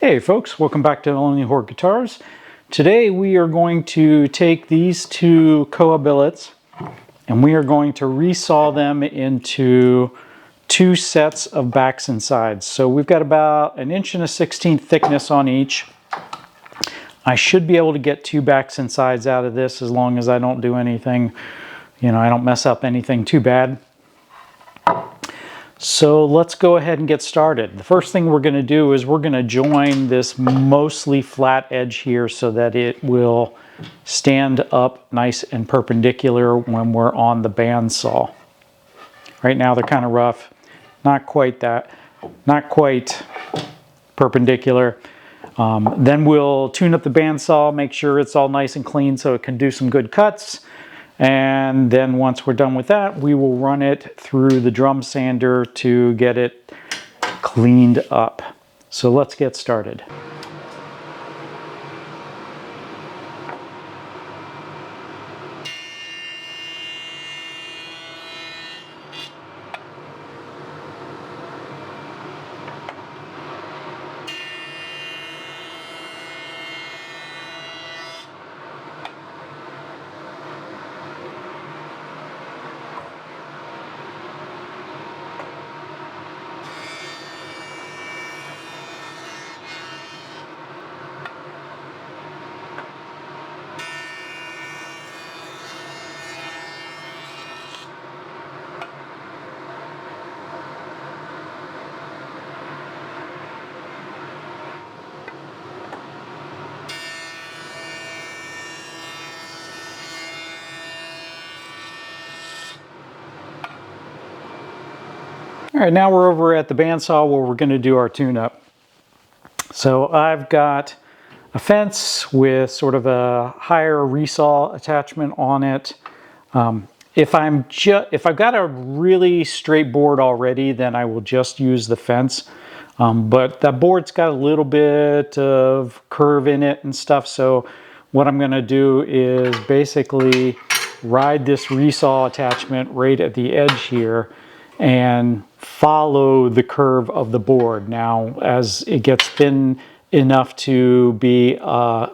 Hey folks, welcome back to Lonely Horde Guitars. Today we are going to take these two koa billets and we are going to resaw them into two sets of backs and sides. So we've got about 1.1/16 thickness on each. I should be able to get two backs and sides out of this as long as I don't do anything, I don't mess up anything too bad. So let's go ahead and get started. The first thing we're going to do is we're going to join this mostly flat edge here so that it will stand up nice and perpendicular when we're on the bandsaw. Right now they're kind of rough, not quite perpendicular. Then we'll tune up the bandsaw, make sure it's all nice and clean so it can do some good cuts. And then once we're done with that, we will run it through the drum sander to get it cleaned up. So let's get started. All right, now we're over at the bandsaw where we're going to do our tune-up. So I've got a fence with sort of a higher resaw attachment on it. If I've got a really straight board already, then I will just use the fence. But that board's got a little bit of curve in it and stuff. So what I'm going to do is basically ride this resaw attachment right at the edge here and follow the curve of the board. Now, as it gets thin enough to be a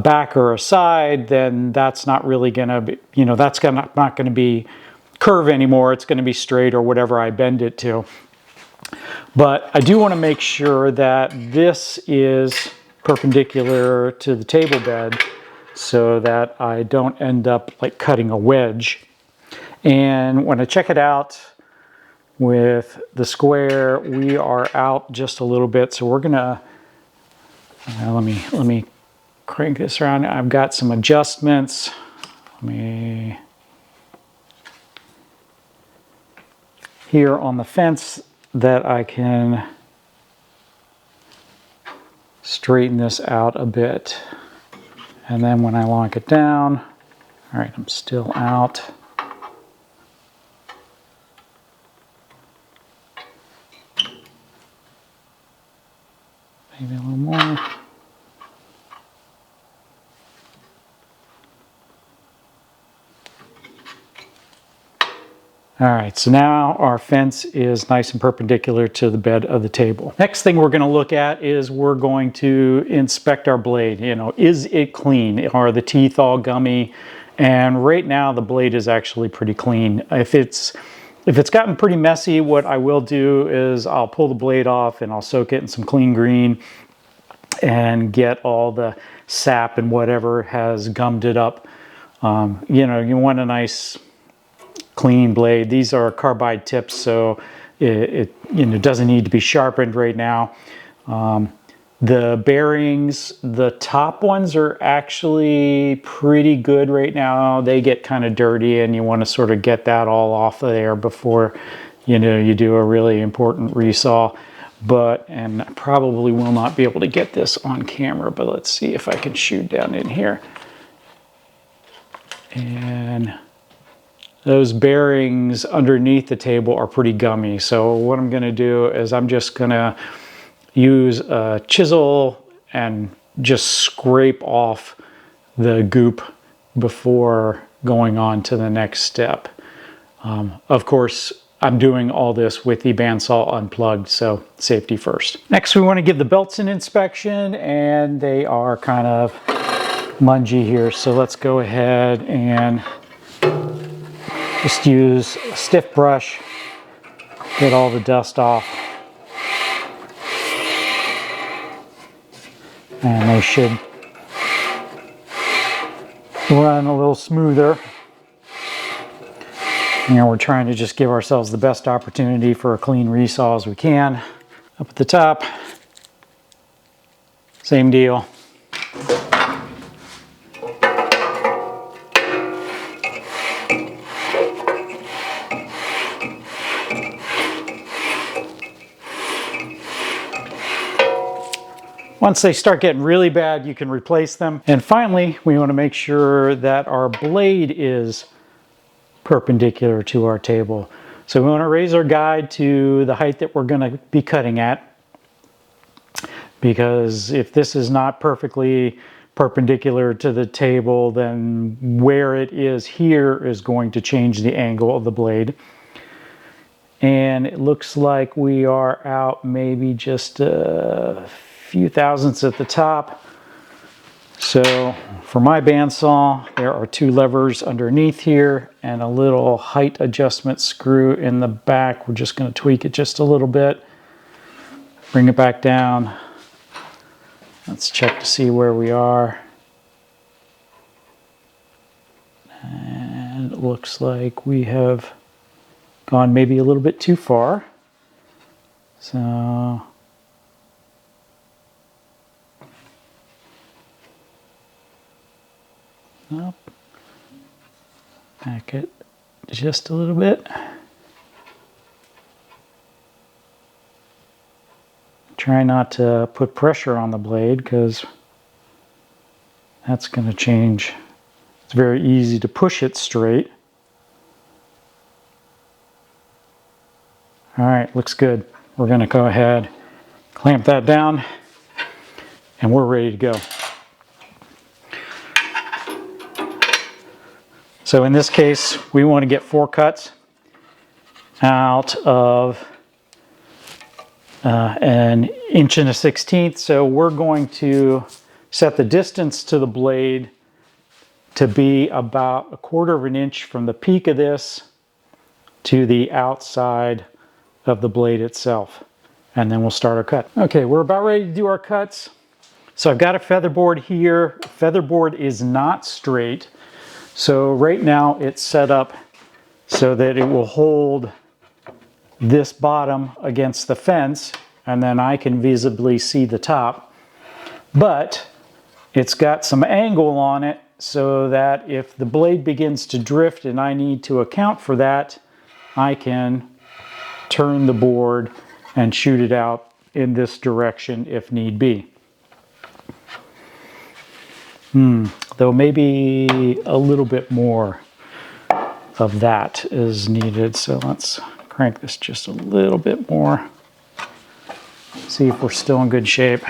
back or a side, then that's not really going to be, that's not going to be curve anymore. It's going to be straight or whatever I bend it to. But I do want to make sure that this is perpendicular to the table bed so that I don't end up like cutting a wedge. And when I check it out with the square, we are out just a little bit. So we're gonna, let me crank this around. I've got some adjustments. Here on the fence that I can straighten this out a bit. And then when I lock it down, all right, I'm still out. Maybe a little more. All right, so now our fence is nice and perpendicular to the bed of the table. Next thing we're going to look at is we're going to inspect our blade. Is it clean? Are the teeth all gummy? And right now the blade is actually pretty clean. If it's gotten pretty messy, what I will do is I'll pull the blade off and I'll soak it in some clean green and get all the sap and whatever has gummed it up. You want a nice clean blade. These are carbide tips, so it doesn't need to be sharpened right now. The bearings, the top ones are actually pretty good right now. They get kind of dirty and you want to sort of get that all off of there before you do a really important resaw. And I probably will not be able to get this on camera, but let's see if I can shoot down in here. And those bearings underneath the table are pretty gummy. So what I'm going to do is I'm just going to use a chisel and just scrape off the goop before going on to the next step. Of course, I'm doing all this with the bandsaw unplugged, so safety first. Next, we want to give the belts an inspection, and they are kind of lungy here. So let's go ahead and just use a stiff brush, get all the dust off. And they should run a little smoother. You know, we're trying to just give ourselves the best opportunity for a clean resaw as we can. Up at the top, same deal. Once they start getting really bad, you can replace them. And finally, we want to make sure that our blade is perpendicular to our table. So we want to raise our guide to the height that we're going to be cutting at, because if this is not perfectly perpendicular to the table, then where it is here is going to change the angle of the blade. And it looks like we are out maybe just a few thousandths at the top. So for my bandsaw, there are 2 levers underneath here and a little height adjustment screw in the back. We're just going to tweak it just a little bit, bring it back down. Let's check to see where we are. And it looks like we have gone maybe a little bit too far. So up, back it just a little bit. Try not to put pressure on the blade, because that's going to change. It's very easy to push it straight. All right, looks good. We're going to go ahead, clamp that down, and we're ready to go. So in this case, we want to get 4 cuts out of 1 1/16 inch. So we're going to set the distance to the blade to be about 1/4 inch from the peak of this to the outside of the blade itself. And then we'll start our cut. Okay, we're about ready to do our cuts. So I've got a featherboard here. Featherboard is not straight. So right now it's set up so that it will hold this bottom against the fence, and then I can visibly see the top. But it's got some angle on it so that if the blade begins to drift and I need to account for that, I can turn the board and shoot it out in this direction if need be. Though maybe a little bit more of that is needed. So let's crank this just a little bit more. See if we're still in good shape.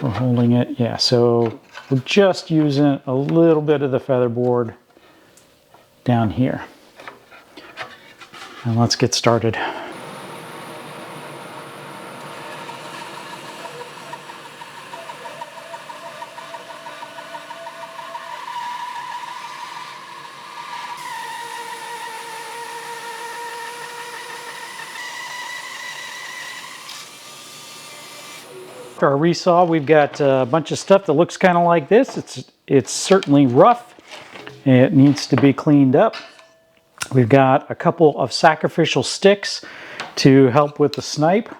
We're holding it. Yeah, so we're just using a little bit of the featherboard down here. And let's get started. Our resaw, we've got a bunch of stuff that looks kind of like this. It's certainly rough. It needs to be cleaned up. We've got a couple of sacrificial sticks to help with the snipe.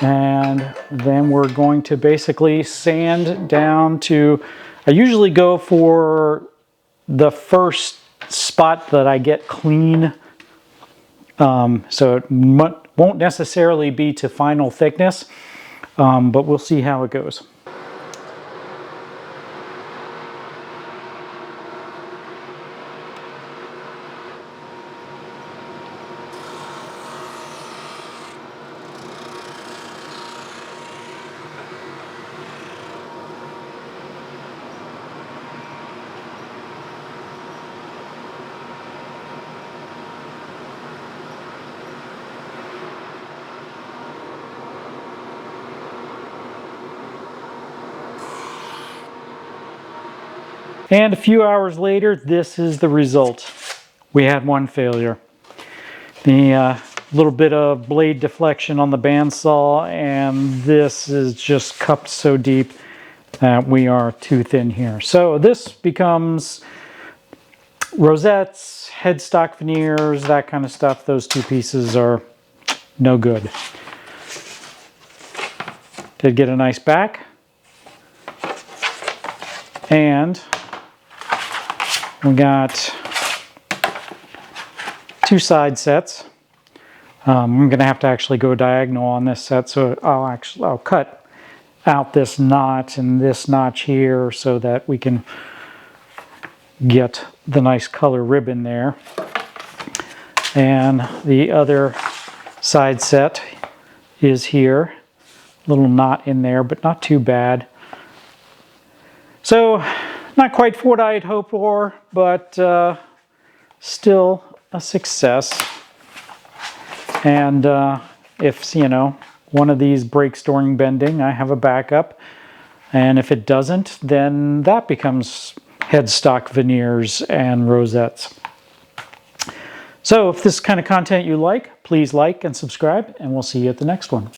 And then we're going to basically sand down to, I usually go for the first spot that I get clean. So it won't necessarily be to final thickness. But we'll see how it goes. And a few hours later, this is the result. We had one failure. The little bit of blade deflection on the bandsaw, and this is just cupped so deep that we are too thin here. So this becomes rosettes, headstock veneers, that kind of stuff. Those two pieces are no good. Did get a nice back. And we got two side sets. I'm going to have to actually go diagonal on this set, so I'll cut out this notch and this notch here so that we can get the nice color ribbon there. And the other side set is here. Little knot in there, but not too bad. So, not quite what I had hoped for, but still a success. And if, you know, one of these breaks during bending, I have a backup. And if it doesn't, then that becomes headstock veneers and rosettes. So if this is the kind of content you like, please like and subscribe, and we'll see you at the next one.